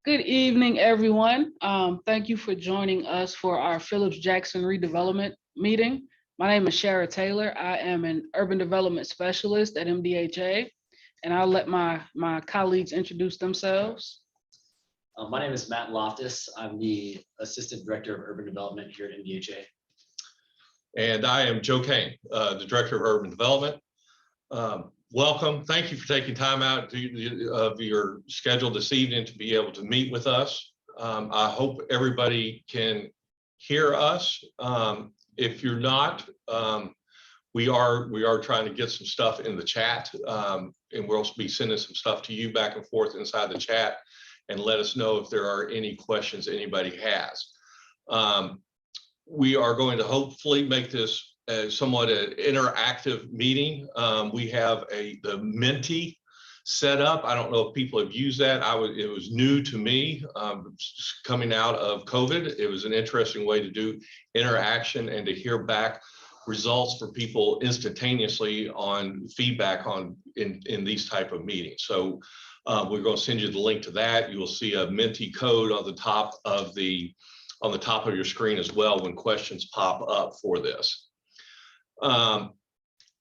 Good evening, everyone. Thank you for joining us for our Phillips Jackson redevelopment meeting. My name is Shara Taylor. I am an urban development specialist at MDHA, and I'll let my colleagues introduce themselves. My name is Matt Loftus. I'm the Assistant Director of Urban Development here at MDHA. And I am Joe Kane, the Director of Urban Development. Welcome. Thank you for taking time out of your schedule this evening to be able to meet with us. I hope everybody can hear us. If you're not, we are trying to get some stuff in the chat, and we'll be sending some stuff to you back and forth inside the chat, and let us know if there are any questions anybody has. We are going to hopefully make this somewhat an interactive meeting. We have the Menti set up. I don't know if people have used that. It was new to me coming out of COVID. It was an interesting way to do interaction and to hear back results for people instantaneously on feedback in these type of meetings. So we're going to send you the link to that. You will see a Menti code on the top of your screen as well when questions pop up for this.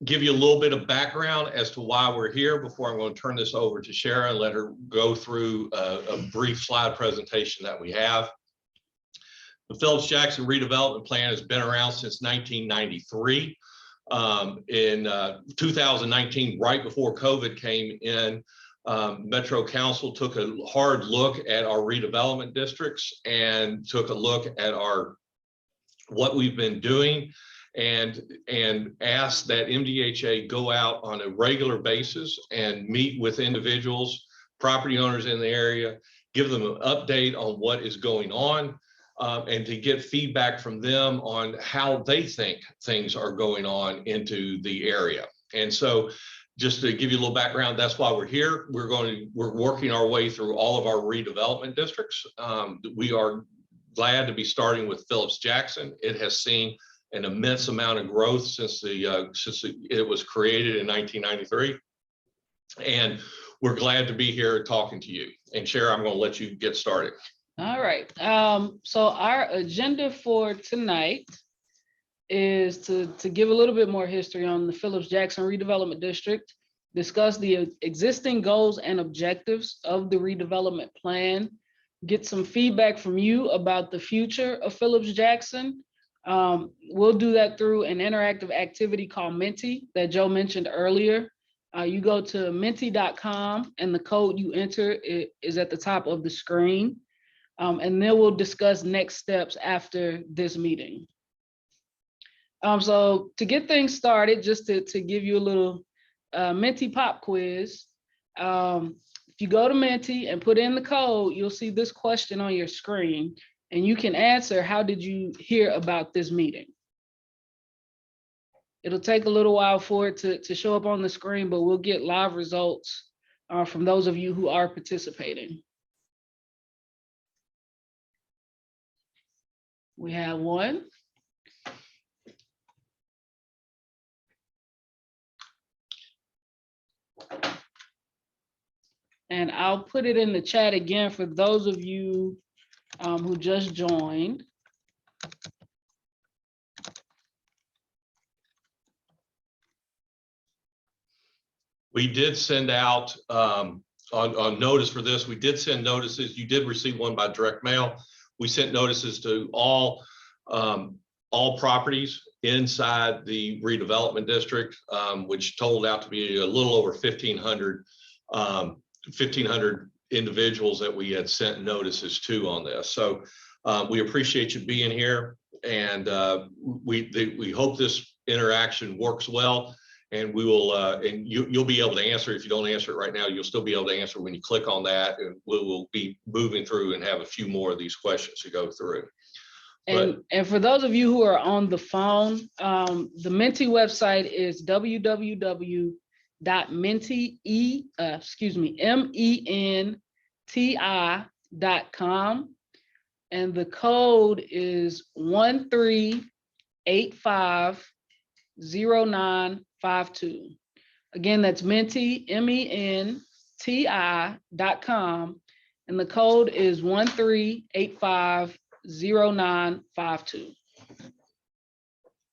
Give you a little bit of background as to why we're here before I'm going to turn this over to Sharon and let her go through a brief slide presentation that we have. The Phillips Jackson redevelopment plan has been around since 1993. In 2019, right before COVID came in, Metro Council took a hard look at our redevelopment districts and took a look at what we've been doing and asked that MDHA go out on a regular basis and meet with individuals, property owners in the area, give them an update on what is going on, and to get feedback from them on how they think things are going on into the area. And so just to give you a little background, that's why we're here. We're working our way through all of our redevelopment districts. We are glad to be starting with Phillips Jackson. It has seen an immense amount of growth since it was created in 1993. And we're glad to be here talking to you. And Sharon, I'm going to let you get started. All right. So our agenda for tonight is to give a little bit more history on the Phillips Jackson redevelopment district, discuss the existing goals and objectives of the redevelopment plan, get some feedback from you about the future of Phillips Jackson. We'll do that through an interactive activity called Menti that Joe mentioned earlier. You go to menti.com and the code you enter is at the top of the screen. And then we'll discuss next steps after this meeting. So to get things started, just to give you a little Menti pop quiz, if you go to Menti and put in the code, you'll see this question on your screen, and you can answer, how did you hear about this meeting? It'll take a little while for it to show up on the screen, but we'll get live results from those of you who are participating. We have one. And I'll put it in the chat again for those of you who just joined. We did send out on notice for this. We did send notices. You did receive one by direct mail. We sent notices to all properties inside the redevelopment district, which totaled out to be a little over 1,500 individuals that we had sent notices to on this. So we appreciate you being here, and we hope this interaction works well. And we will, and you'll be able to answer. If you don't answer it right now, you'll still be able to answer when you click on that, and we'll be moving through and have a few more of these questions to go through. And for those of you who are on the phone, the Menti website is www.menti.com, and the code is 13850952. Again, that's Menti, MENTI.com, and the code is 13850952.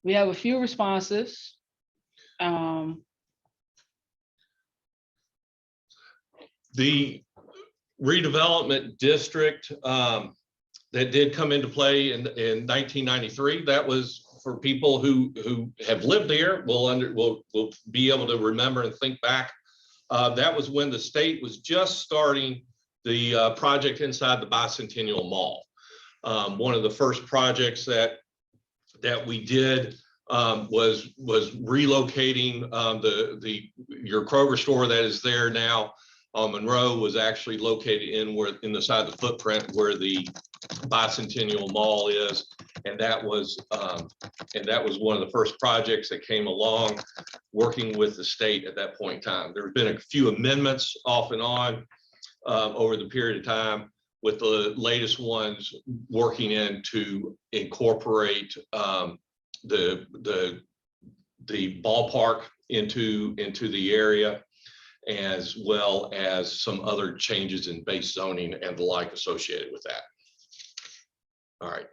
We have a few responses. The redevelopment district that did come into play in 1993, that was for people who have lived here, will be able to remember and think back. That was when the state was just starting the project inside the Bicentennial Mall. One of the first projects that we did was relocating your Kroger store that is there now on Monroe was actually located in the side of the footprint where the Bicentennial Mall is, and that was one of the first projects that came along, working with the state at that point in time. There have been a few amendments off and on over the period of time, with the latest ones working in to incorporate the ballpark into the area, as well as some other changes in base zoning and the like associated with that. All right.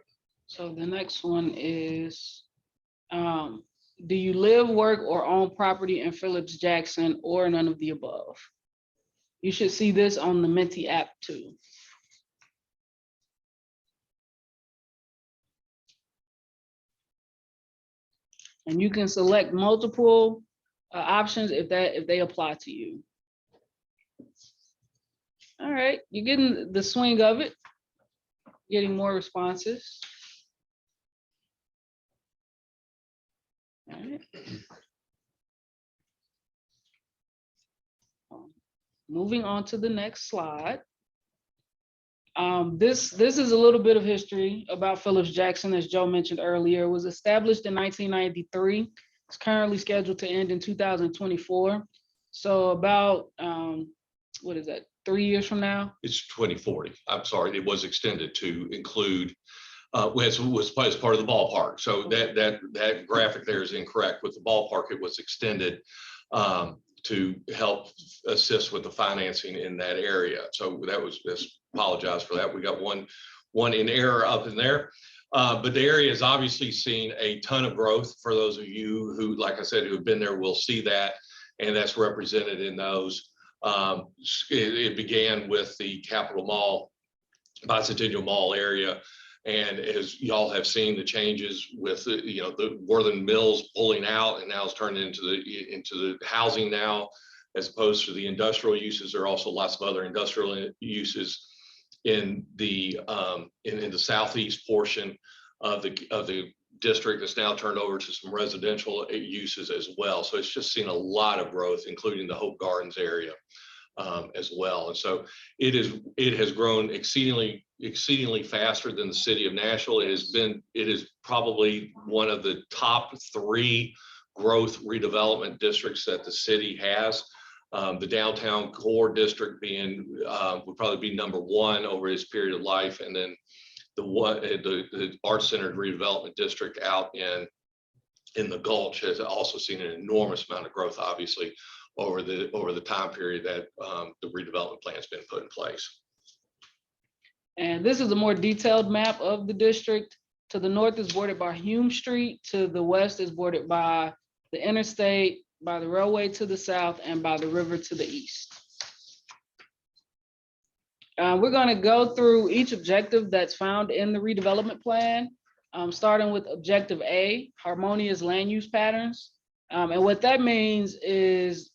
So the next one is, do you live, work, or own property in Phillips Jackson, or none of the above? You should see this on the Menti app too. And you can select multiple options if they apply to you. All right, you're getting the swing of it, getting more responses. All right. Moving on to the next slide. This is a little bit of history about Phillips Jackson, as Joe mentioned earlier. It was established in 1993. It's currently scheduled to end in 2024. So about, what is that, 3 years from now? It's 2040. I'm sorry, it was extended to include, was as part of the ballpark. So that graphic there is incorrect. With the ballpark, it was extended to help assist with the financing in that area. So that was, just apologize for that. We got one in error up in there. But the area has obviously seen a ton of growth. For those of you who, like I said, who have been there, will see that, and that's represented in those. It began with the Capitol Mall, Bicentennial Mall area. And as y'all have seen, the changes with the Worthing Mills pulling out, and now it's turned into the housing now, as opposed to the industrial uses. There are also lots of other industrial uses in the southeast portion of the district that's now turned over to some residential uses as well. So it's just seen a lot of growth, including the Hope Gardens area as well. And so it has grown exceedingly faster than the city of Nashville. It is probably one of the top 3 growth redevelopment districts that the city has. The downtown core district would probably be number 1 over its period of life, and then the art-centered redevelopment district out in the Gulch has also seen an enormous amount of growth, obviously, over the time period that the redevelopment plan has been put in place. And this is a more detailed map of the district. To the north is bordered by Hume Street. To the west is bordered by the interstate, by the railway to the south, and by the river to the east. We're going to go through each objective that's found in the redevelopment plan, starting with objective A, harmonious land use patterns. And what that means is,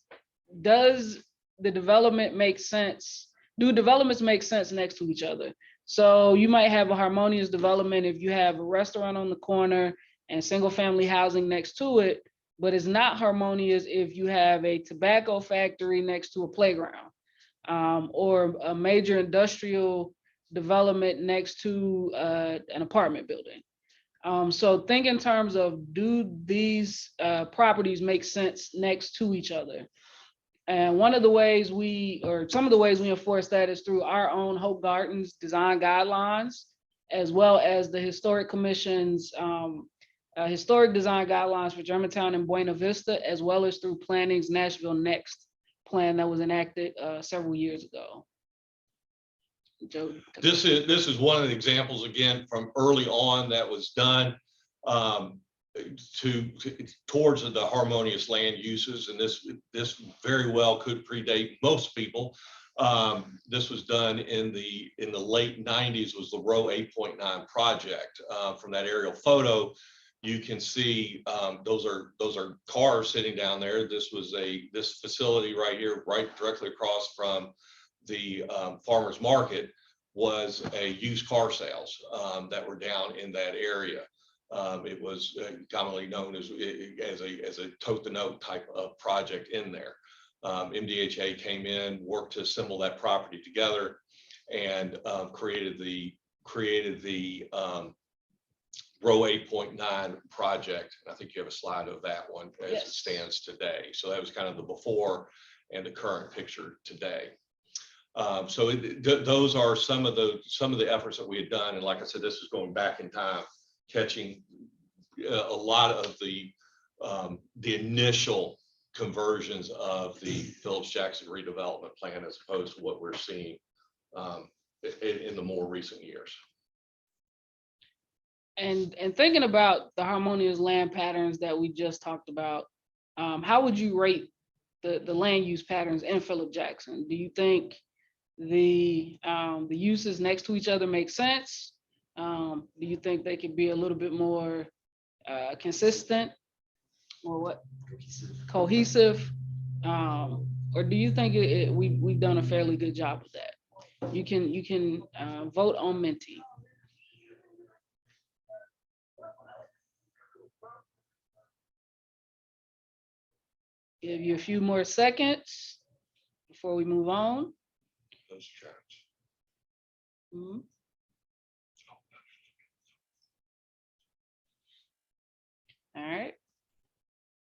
does the development make sense? Do developments make sense next to each other? So you might have a harmonious development if you have a restaurant on the corner and single family housing next to it, but it's not harmonious if you have a tobacco factory next to a playground, or a major industrial development next to an apartment building. So think in terms of, do these properties make sense next to each other? And some of the ways we enforce that is through our own Hope Gardens design guidelines, as well as the Historic Commission's historic design guidelines for Germantown and Buena Vista, as well as through Planning's Nashville Next plan that was enacted several years ago. Joe. This is one of the examples, again, from early on that was done towards the harmonious land uses, and this very well could predate most people. This was done in the late 90s, was the row 8.9 project. From that aerial photo, you can see those are cars sitting down there. This facility right here, right directly across from the farmers market, was a used car sales that were down in that area. It was commonly known as a tote the note type of project in there. MDHA came in, worked to assemble that property together, and created the row 8.9 project. And I think you have a slide of that one as it stands today. So that was kind of the before and the current picture today. So those are some of the efforts that we had done. And like I said, this is going back in time, catching a lot of the initial conversions of the Phillips Jackson redevelopment plan, as opposed to what we're seeing in the more recent years. And thinking about the harmonious land patterns that we just talked about, how would you rate the land use patterns in Phillips Jackson? Do you think the uses next to each other make sense? Do you think they could be a little bit more consistent, or what? Cohesive? Or do you think we've done a fairly good job with that? You can vote on Menti. Give you a few more seconds before we move on. Those charts. Mhm. All right,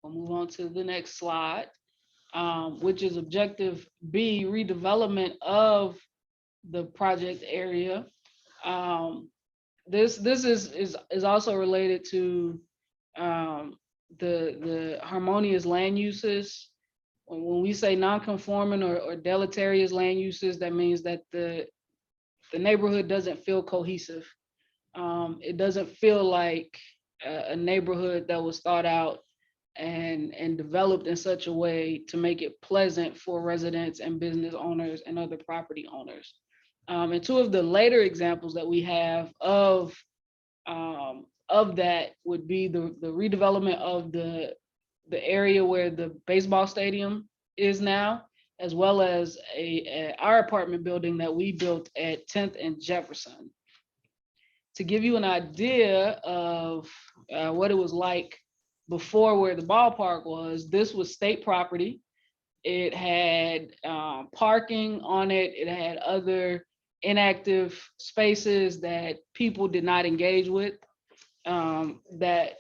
we'll move on to the next slide, which is objective B, redevelopment of the project area. This is also related to the harmonious land uses. When we say non-conforming or deleterious land uses, that means that the neighborhood doesn't feel cohesive. It doesn't feel like a neighborhood that was thought out and developed in such a way to make it pleasant for residents and business owners and other property owners. And two of the later examples that we have of that would be the redevelopment of the area where the baseball stadium is now, as well as our apartment building that we built at 10th and Jefferson. To give you an idea of what it was like before, where the ballpark was, this was state property. It had parking on it. It had other inactive spaces that people did not engage with. That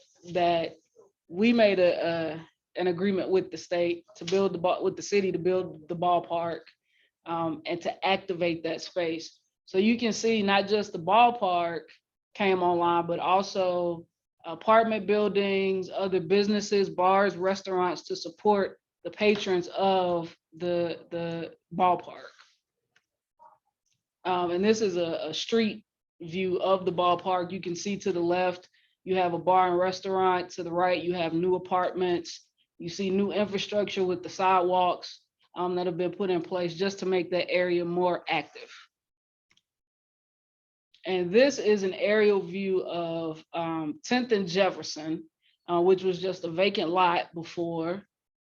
we made an agreement with the state to build with the city to build the ballpark and to activate that space. So you can see not just the ballpark came online, but also apartment buildings, other businesses, bars, restaurants to support the patrons of the ballpark. And this is a street view of the ballpark. You can see to the left, you have a bar and restaurant. To the right, you have new apartments. You see new infrastructure with the sidewalks that have been put in place just to make that area more active. And this is an aerial view of 10th and Jefferson, which was just a vacant lot before.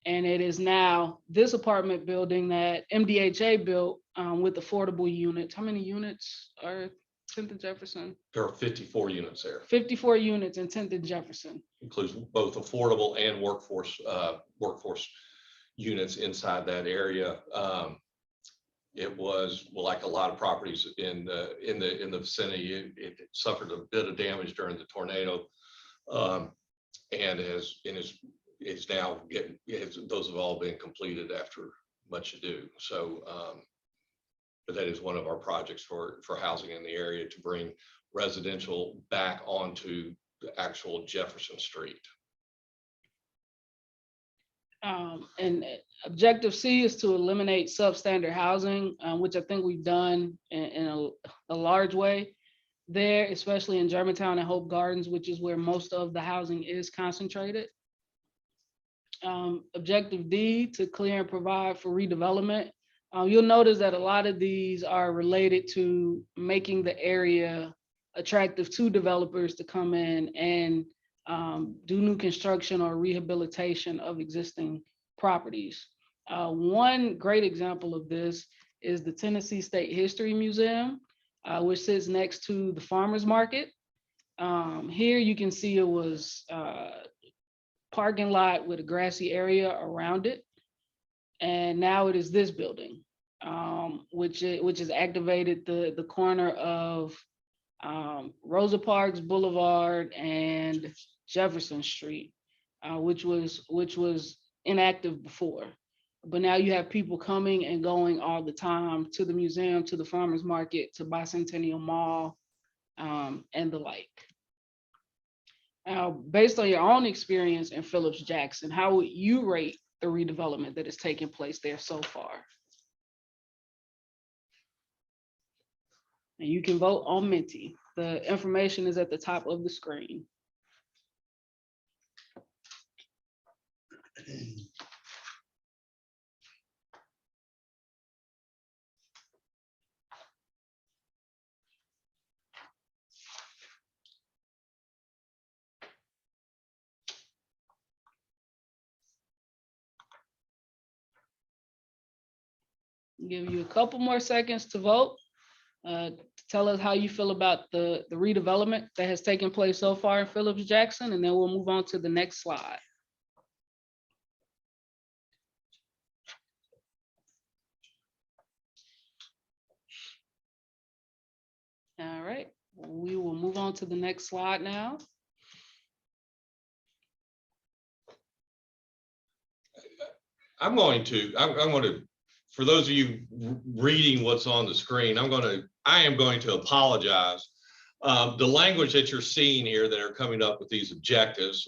And it is now this apartment building that MDHA built with affordable units. How many units are 10th and Jefferson? There are 54 units there. 54 units in 10th and Jefferson. Includes both affordable and workforce units inside that area. It was, well, like a lot of properties in the vicinity, it suffered a bit of damage during the tornado, and it's now those have all been completed after much ado. So, but that is one of our projects for housing in the area, to bring residential back onto the actual Jefferson Street. And objective C is to eliminate substandard housing, which I think we've done in a large way there, especially in Germantown and Hope Gardens, which is where most of the housing is concentrated. Objective D, to clear and provide for redevelopment. You'll notice that a lot of these are related to making the area attractive to developers to come in and do new construction or rehabilitation of existing properties. One great example of this is the Tennessee State History Museum, which sits next to the farmers market. Here you can see it was parking lot with a grassy area around it. And now it is this building, which has activated the corner of Rosa Parks Boulevard and Jefferson Street, which was inactive before. But now you have people coming and going all the time to the museum, to the farmers market, to Bicentennial Mall, and the like. Now, based on your own experience in Phillips Jackson, how would you rate the redevelopment that is taking place there so far? And you can vote on Menti. The information is at the top of the screen. Give you a couple more seconds to vote. Tell us how you feel about the redevelopment that has taken place so far in Phillips Jackson, and then we'll move on to the next slide. All right, we will move on to the next slide now. I'm going to, for those of you reading what's on the screen, I am going to apologize. The language that you're seeing here that are coming up with these objectives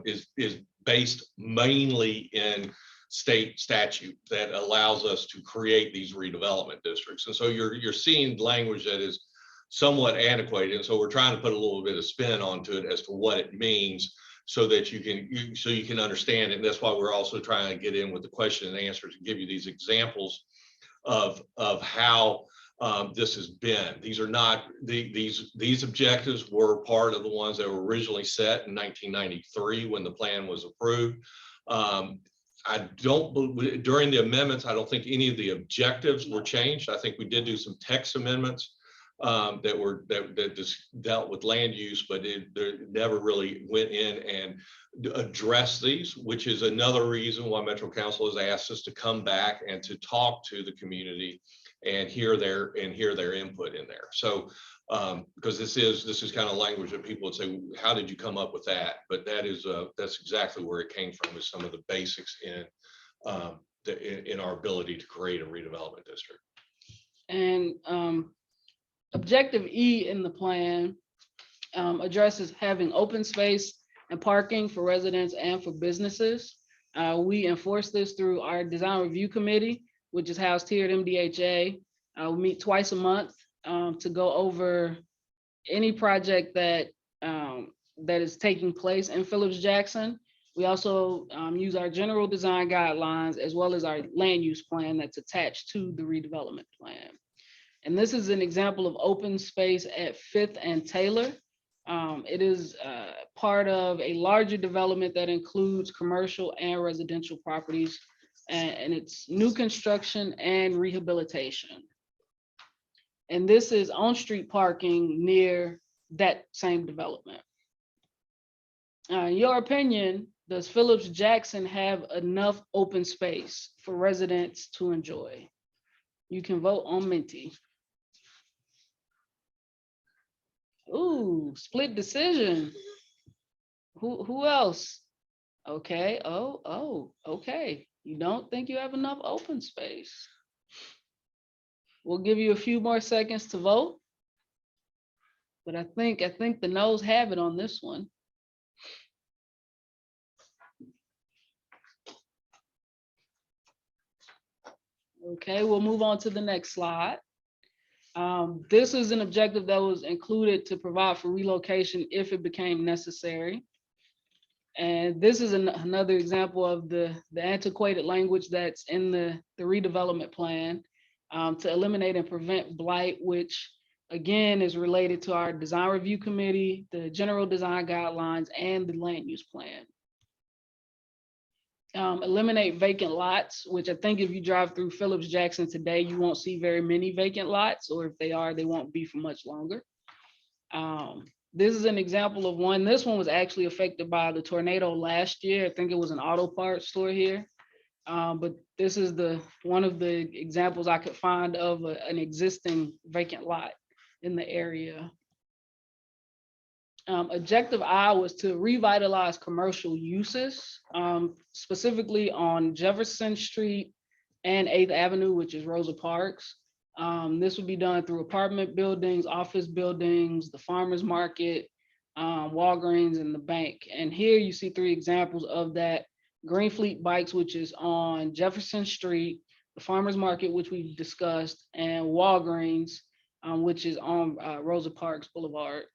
is based mainly in state statute that allows us to create these redevelopment districts. And so you're seeing language that is somewhat antiquated. And so we're trying to put a little bit of spin onto it as to what it means so that you can understand it. And that's why we're also trying to get in with the question and answer to give you these examples of how this has been. These are not these objectives were part of the ones that were originally set in 1993 when the plan was approved. During the amendments, I don't think any of the objectives were changed. I think we did do some text amendments that just dealt with land use, but it never really went in and addressed these, which is another reason why Metro Council has asked us to come back and to talk to the community and hear their input in there. So because this is kind of language that people would say, how did you come up with that? But that's exactly where it came from, is some of the basics in our ability to create a redevelopment district. And objective E in the plan addresses having open space and parking for residents and for businesses. We enforce this through our design review committee, which is housed here at MDHA. We meet twice a month to go over any project that is taking place in Phillips Jackson. We also use our general design guidelines as well as our land use plan that's attached to the redevelopment plan. And this is an example of open space at 5th and Taylor. It is part of a larger development that includes commercial and residential properties, and it's new construction and rehabilitation. And this is on-street parking near that same development. In your opinion, does Phillips Jackson have enough open space for residents to enjoy? You can vote on Menti. Ooh, split decision. Who else? Okay. Oh, okay. You don't think you have enough open space? We'll give you a few more seconds to vote. But I think the noes have it on this one. Okay, we'll move on to the next slide. This is an objective that was included to provide for relocation if it became necessary. And this is another example of the antiquated language that's in the redevelopment plan to eliminate and prevent blight, which again is related to our design review committee, the general design guidelines, and the land use plan. Eliminate vacant lots, which I think if you drive through Phillips Jackson today, you won't see very many vacant lots, or if they are, they won't be for much longer. This is an example of one. This one was actually affected by the tornado last year. I think it was an auto parts store here. But this is one of the examples I could find of an existing vacant lot in the area. Objective I was to revitalize commercial uses, specifically on Jefferson Street and 8th Avenue, which is Rosa Parks. This would be done through apartment buildings, office buildings, the farmers market, Walgreens, and the bank. And here you see 3 examples of that. Green Fleet Bikes, which is on Jefferson Street, the farmers market, which we've discussed, and Walgreens, which is on Rosa Parks Boulevard.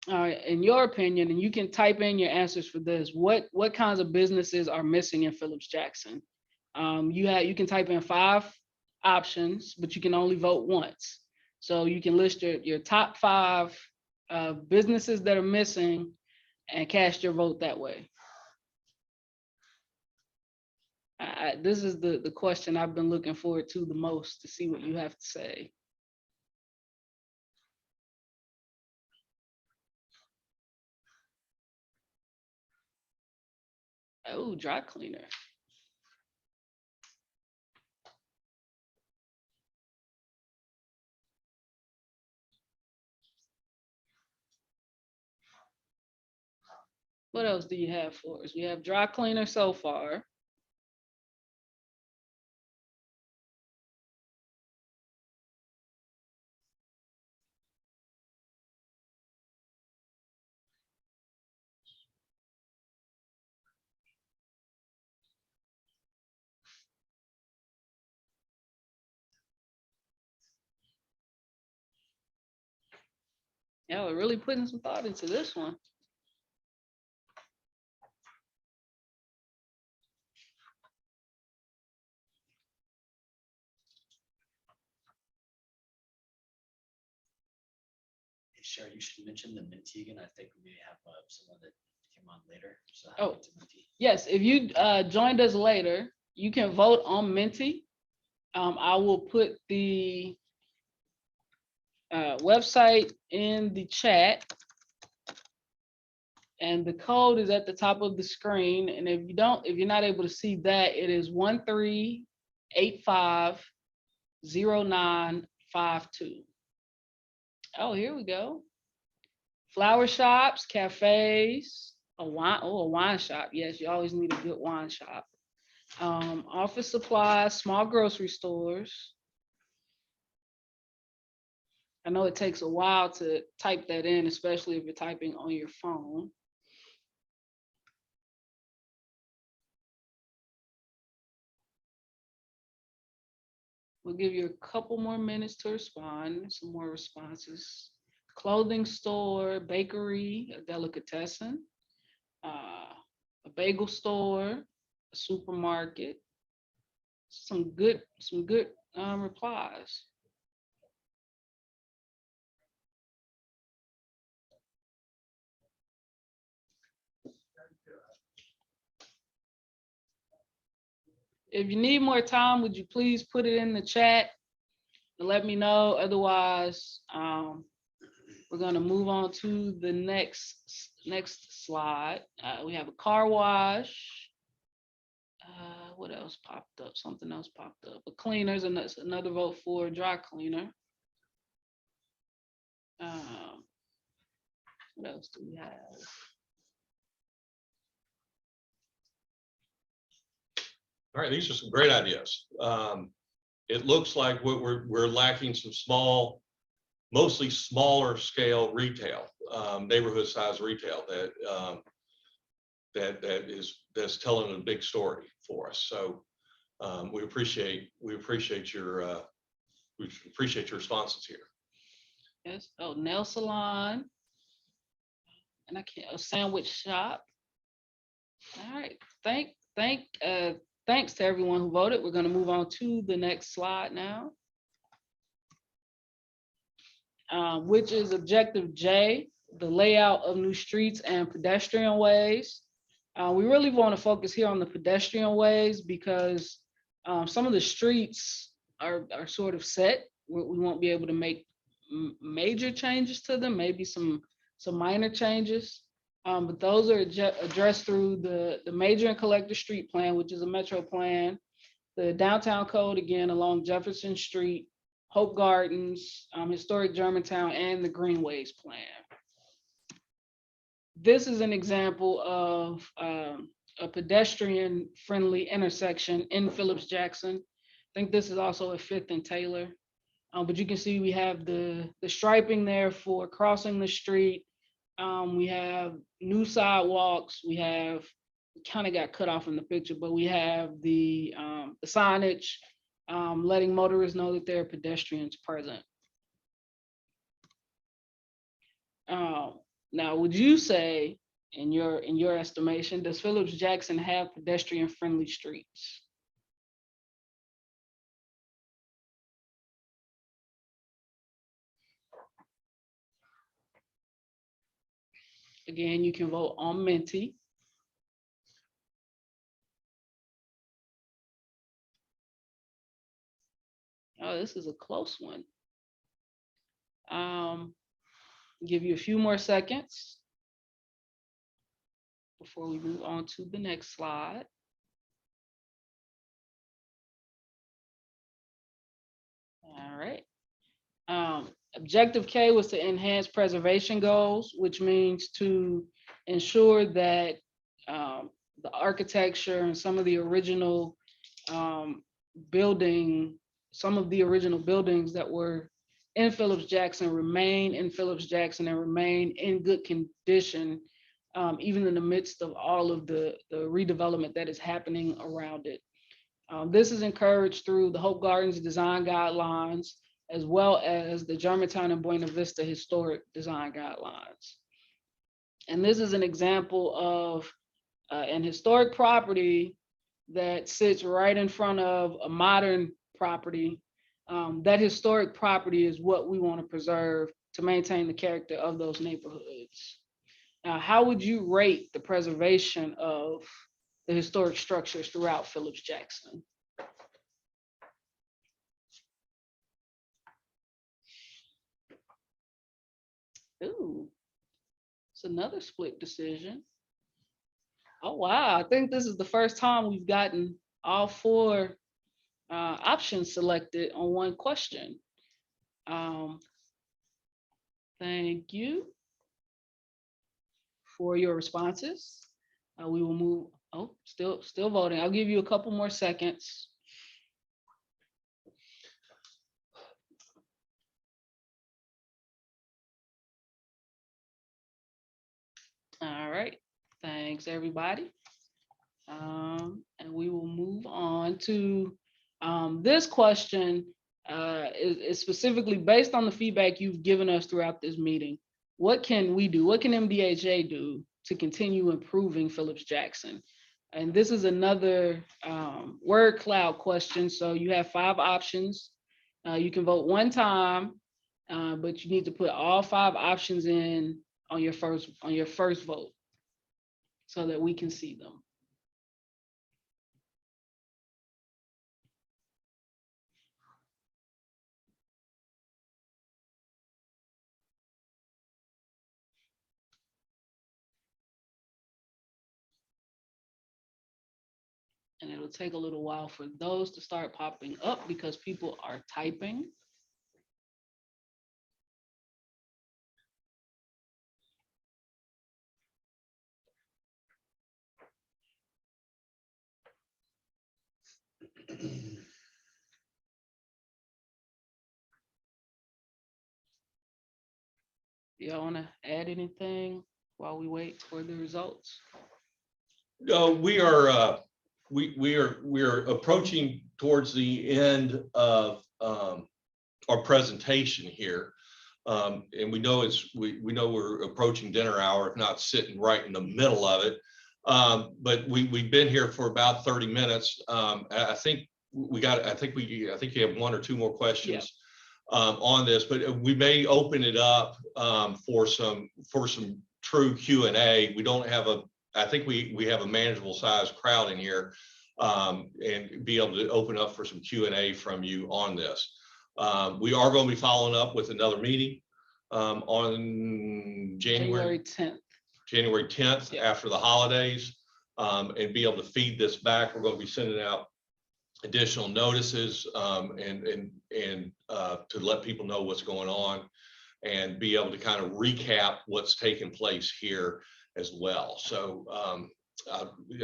In your opinion, and you can type in your answers for this, what kinds of businesses are missing in Phillips Jackson? You can type in 5 options, but you can only vote once. So you can list your top 5 businesses that are missing and cast your vote that way. This is the question I've been looking forward to the most, to see what you have to say. Oh, dry cleaner. What else do you have for us? We have dry cleaner so far. Yeah, we're really putting some thought into this one. Sure, you should mention the Minty again. I think we may have someone that came on later. So Oh, yes, if you joined us later, you can vote on Minty. I will put the website in the chat, and the code is at the top of the screen. And if you're not able to see that, it is 13850952. Oh, here we go. Flower shops, cafes, a wine shop. Yes, you always need a good wine shop. Office supplies, small grocery stores. I know it takes a while to type that in, especially if you're typing on your phone. We'll give you a couple more minutes to respond, some more responses. Clothing store, bakery, a delicatessen, a bagel store, a supermarket. Some good replies. If you need more time, would you please put it in the chat and let me know? Otherwise, we're going to move on to the next slide. We have a car wash. What else popped up? Something else popped up. A cleaners, and that's another vote for a dry cleaner. What else do we have? All right, these are some great ideas. It looks like what we're lacking some mostly smaller scale retail, neighborhood size retail that's telling a big story for us. So We appreciate your responses here. Yes. Oh, nail salon. And I can't, a sandwich shop. All right. Thanks to everyone who voted. We're going to move on to the next slide now, which is objective J, the layout of new streets and pedestrian ways. We really want to focus here on the pedestrian ways because some of the streets are sort of set. We won't be able to make major changes to them, maybe some minor changes. But those are addressed through the major and collector street plan, which is a metro plan, the downtown code, again, along Jefferson Street, Hope Gardens, historic Germantown, and the Greenways plan. This is an example of a pedestrian-friendly intersection in Phillips Jackson. I think this is also a 5th and Taylor. But you can see we have the striping there for crossing the street. We have new sidewalks. We kind of got cut off in the picture, but we have the signage letting motorists know that there are pedestrians present. Now, would you say, in your estimation, does Phillips Jackson have pedestrian-friendly streets? Again, you can vote on Menti. Oh, this is a close one. Give you a few more seconds before we move on to the next slide. All right. Objective K was to enhance preservation goals, which means to ensure that the architecture and some of the original buildings that were in Phillips Jackson remain in Phillips Jackson and remain in good condition, even in the midst of all of the redevelopment that is happening around it. This is encouraged through the Hope Gardens design guidelines, as well as the Germantown and Buena Vista historic design guidelines. And this is an example of an historic property that sits right in front of a modern property. That historic property is what we want to preserve to maintain the character of those neighborhoods. Now, how would you rate the preservation of the historic structures throughout Phillips Jackson? Ooh, it's another split decision. Oh, wow. I think this is the first time we've gotten all 4 options selected on one question. Thank you for your responses. We will move. Oh, still voting. I'll give you a couple more seconds. All right. Thanks, everybody. And we will move on to this question. Is specifically based on the feedback you've given us throughout this meeting. What can we do? What can MDHA do to continue improving Phillips Jackson? And this is another word cloud question. So you have 5 options. You can vote one time, but you need to put all 5 options in on your first vote so that we can see them. And it'll take a little while for those to start popping up because people are typing. Y'all want to add anything while we wait for the results? No, we are we are approaching towards the end of our presentation here. And we know we know we're approaching dinner hour, if not sitting right in the middle of it. But we've been here for about 30 minutes. I think you have one or two more questions on this, but we may open it up for some true Q&A. We don't have I think we have a manageable size crowd in here, and be able to open up for some Q&A from you on this. We are going to be following up with another meeting on January 10th. January 10th after the holidays, and be able to feed this back. We're going to be sending out additional notices and to let people know what's going on, and be able to kind of recap what's taken place here as well. So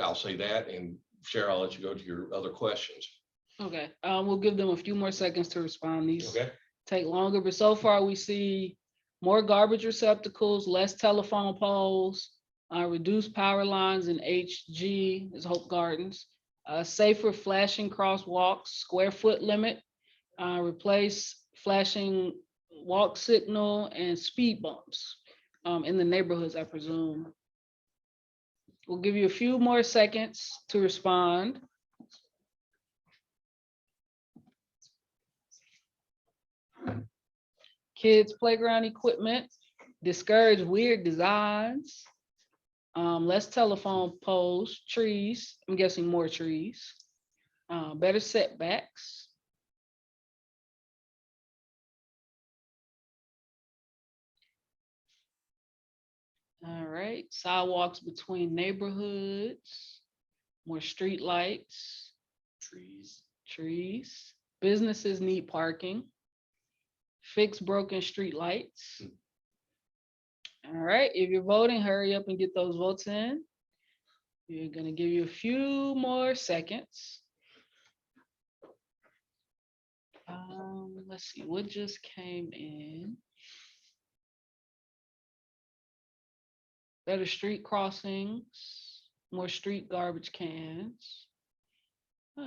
I'll say that, and Cheryl, I'll let you go to your other questions. Okay, we'll give them a few more seconds to respond. These Okay. take longer, but so far we see more garbage receptacles, less telephone poles, reduced power lines in HG, is Hope Gardens, safer flashing crosswalks, square foot limit, replace flashing walk signal and speed bumps in the neighborhoods, I presume. We'll give you a few more seconds to respond. Kids playground equipment, discourage weird designs, less telephone poles, trees, I'm guessing more trees, better setbacks. All right, sidewalks between neighborhoods, more street lights, trees, businesses need parking, fix broken street lights. All right, if you're voting, hurry up and get those votes in. We're gonna give you a few more seconds. Let's see, what just came in? Better street crossings, more street garbage cans.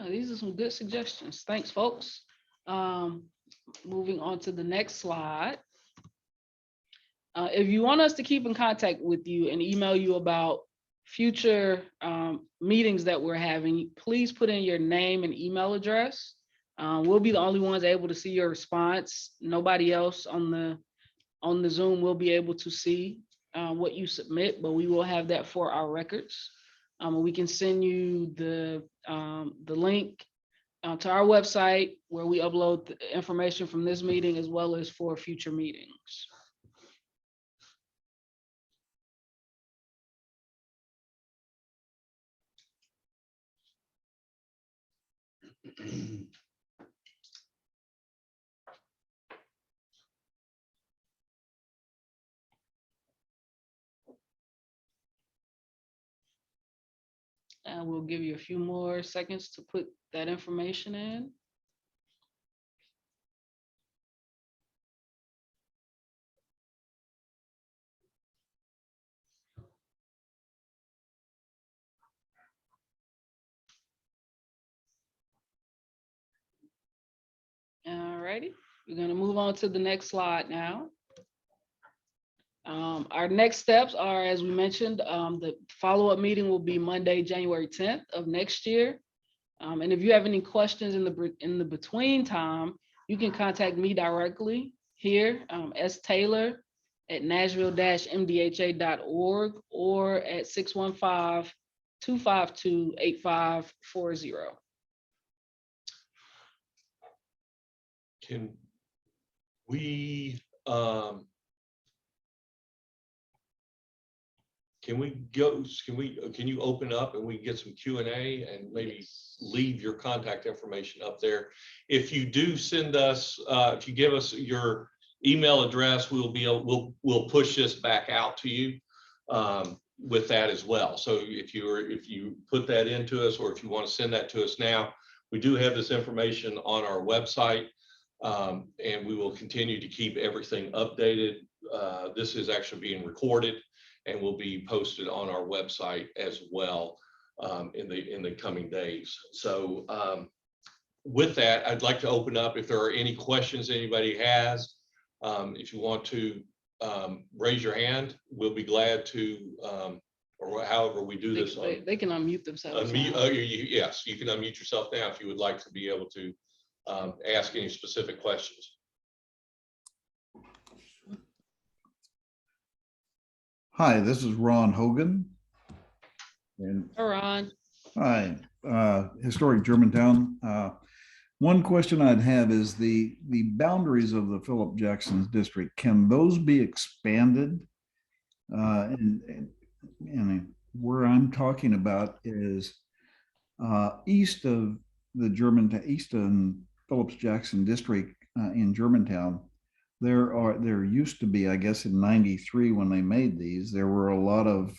These are some good suggestions. Thanks, folks. Moving on to the next slide. If you want us to keep in contact with you and email you about future meetings that we're having, please put in your name and email address. We'll be the only ones able to see your response. Nobody else on the Zoom will be able to see what you submit, but we will have that for our records. We can send you the link to our website where we upload the information from this meeting as well as for future meetings. And we'll give you a few more seconds to put that information in. All righty, we're going to move on to the next slide now. Our next steps are, as we mentioned, the follow-up meeting will be Monday, January 10th of next year. And if you have any questions in the between time, you can contact me directly here, staylor@nashville-mdha.org or at 615-252-8540. Can we can you open up and we get some Q&A and maybe leave your contact information up there? If you do send us, if you give us your email address, we'll push this back out to you with that as well. So if you put that into us, or if you want to send that to us now, we do have this information on our website, and we will continue to keep everything updated. This is actually being recorded and will be posted on our website as well in the coming days. So with that, I'd like to open up if there are any questions anybody has. If you want to raise your hand, we'll be glad to, or however we do this. They can unmute themselves. Yes, you can unmute yourself now if you would like to be able to ask any specific questions. Hi, this is Ron Hogan. And Ron. hi, historic Germantown. One question I'd have is the boundaries of the Phillips Jackson district. Can those be expanded? And where I'm talking about is east of the Eastern Phillips Jackson district in Germantown. There used to be, I guess in '93 when they made these, there were a lot of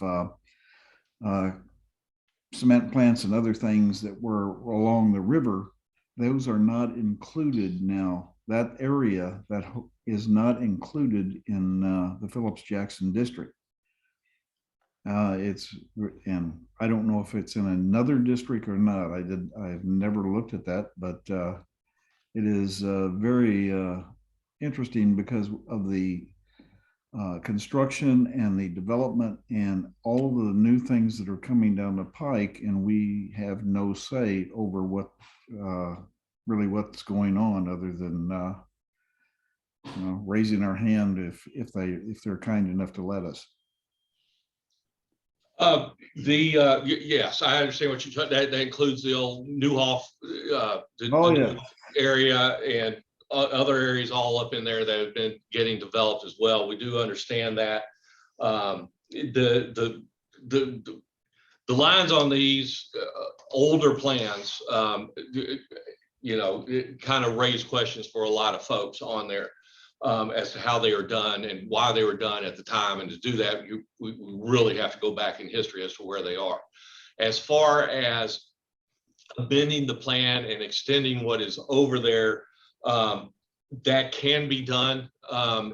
cement plants and other things that were along the river. Those are not included now. That area that is not included in the Phillips Jackson district. And I don't know if it's in another district or not. I've never looked at that, but it is very interesting because of the construction and the development and all of the new things that are coming down the pike, and we have no say over what really what's going on other than raising our hand if they're kind enough to let us. Yes, I understand what you're talking. That includes the old Newhoff area and other areas all up in there that have been getting developed as well. We do understand that. The lines on these older plans, it kind of raised questions for a lot of folks on there as to how they are done and why they were done at the time. And to do that, we really have to go back in history as to where they are. As far as amending the plan and extending what is over there, that can be done.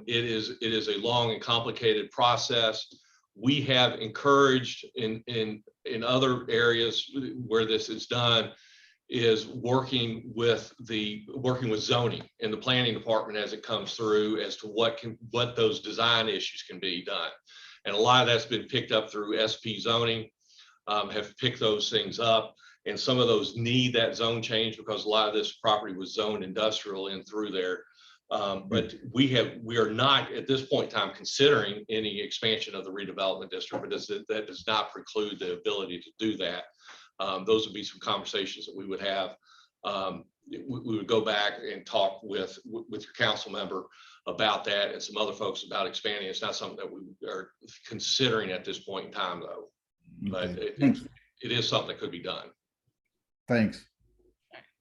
It is a long and complicated process. We have encouraged in other areas where this is done is working with zoning and the planning department as it comes through as to what those design issues can be done. And a lot of that's been picked up through SP zoning, have picked those things up. And some of those need that zone change because a lot of this property was zoned industrial in through there. But we are not at this point in time considering any expansion of the redevelopment district, but that does not preclude the ability to do that. Those would be some conversations that we would have. We would go back and talk with your council member about that and some other folks about expanding. It's not something that we are considering at this point in time, though. But it is something that could be done. Thanks.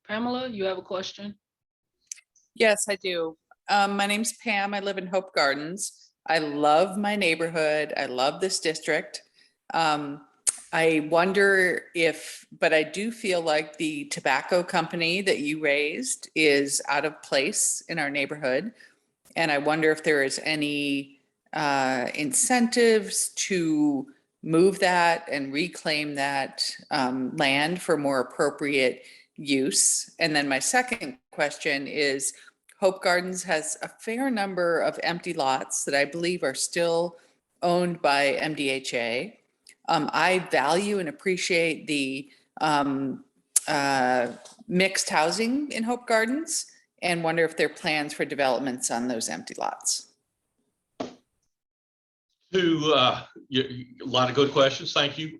Pamela, you have a question? Yes, I do. My name's Pam. I live in Hope Gardens. I love my neighborhood. I love this district. I wonder but I do feel like the tobacco company that you raised is out of place in our neighborhood. And I wonder if there is any incentives to move that and reclaim that land for more appropriate use. And then my second question is, Hope Gardens has a fair number of empty lots that I believe are still owned by MDHA. I value and appreciate the mixed housing in Hope Gardens and wonder if there are plans for developments on those empty lots. A lot of good questions. Thank you.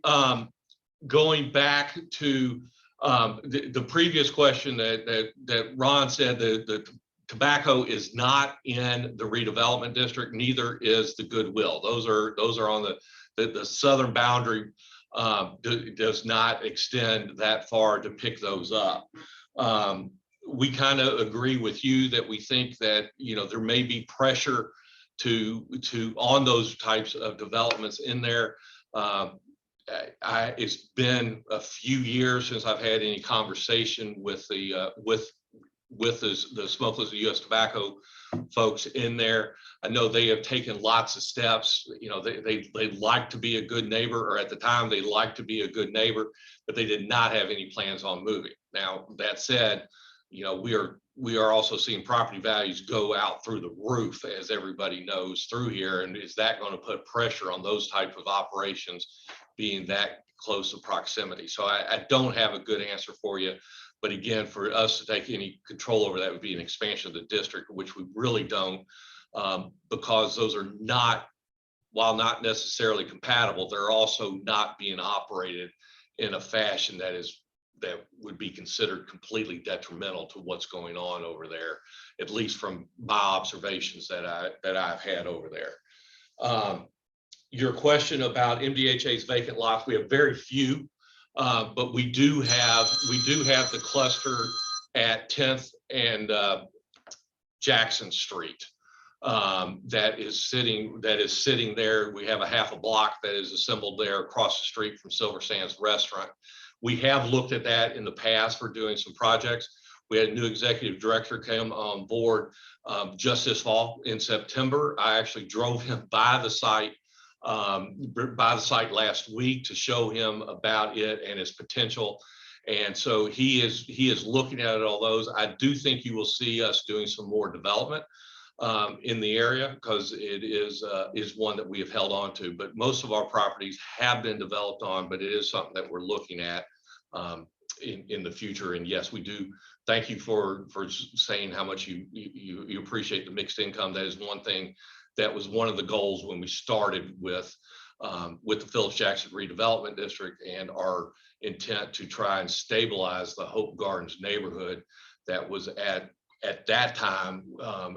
Going back to the previous question that Ron said, the tobacco is not in the redevelopment district, neither is the Goodwill. Those are on the southern boundary, does not extend that far to pick those up. We kind of agree with you that we think that there may be pressure on those types of developments in there. It's been a few years since I've had any conversation with with the smokeless U.S. tobacco folks in there. I know they have taken lots of steps. You know, they like to be a good neighbor, or at the time they liked to be a good neighbor, but they did not have any plans on moving. Now, that said, you know, we are also seeing property values go out through the roof, as everybody knows through here. And is that going to put pressure on those type of operations being that close of proximity? So I don't have a good answer for you. But again, for us to take any control over that would be an expansion of the district, which we really don't, because those are not, while not necessarily compatible, they're also not being operated in a fashion that would be considered completely detrimental to what's going on over there, at least from my observations that I've had over there. Your question about MDHA's vacant lots, we have very few. But we do have the cluster at 10th and Jackson Street that is sitting there. We have a half a block that is assembled there across the street from Silver Sands Restaurant. We have looked at that in the past for doing some projects. We had a new executive director come on board just this fall in September. I actually drove him by the site last week to show him about it and its potential. And so he is looking at all those. I do think you will see us doing some more development in the area, because it is one that we have held on to. But most of our properties have been developed on, but it is something that we're looking at in the future. And yes, we do. Thank you for saying how much you appreciate the mixed income. That is one thing. That was one of the goals when we started with the Phillips Jackson Redevelopment District, and our intent to try and stabilize the Hope Gardens neighborhood that was at that time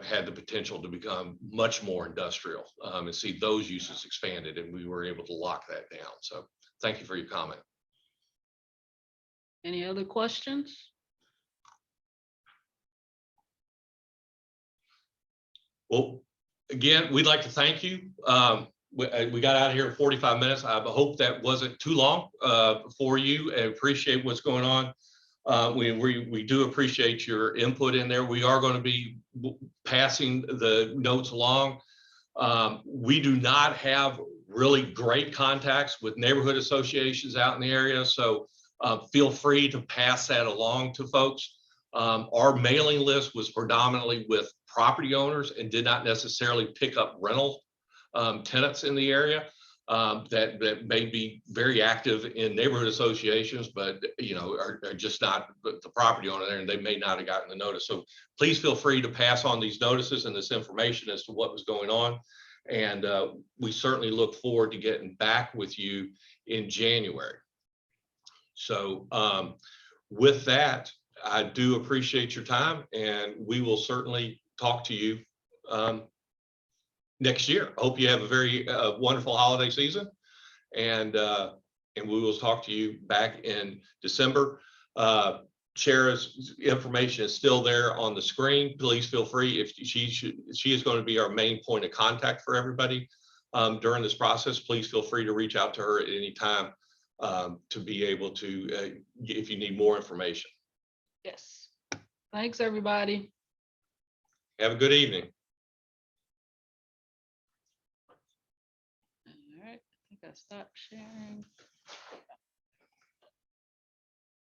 had the potential to become much more industrial, and see those uses expanded, and we were able to lock that down. So thank you for your comment. Any other questions? Well, again, we'd like to thank you. We got out of here in 45 minutes. I hope that wasn't too long for you. I appreciate what's going on. We do appreciate your input in there. We are going to be passing the notes along. We do not have really great contacts with neighborhood associations out in the area, so feel free to pass that along to folks. Our mailing list was predominantly with property owners and did not necessarily pick up rental tenants in the area that may be very active in neighborhood associations, but you know, are just not the property owner there, and they may not have gotten the notice. So please feel free to pass on these notices and this information as to what was going on. And we certainly look forward to getting back with you in January. So with that, I do appreciate your time, and we will certainly talk to you next year. I hope you have a very wonderful holiday season, and we will talk to you back in December. Shara's information is still there on the screen. Please feel free, if she is going to be our main point of contact for everybody during this process. Please feel free to reach out to her at any time to be able to, if you need more information. Yes. Thanks, everybody. Have a good evening. All right, I think I stopped sharing.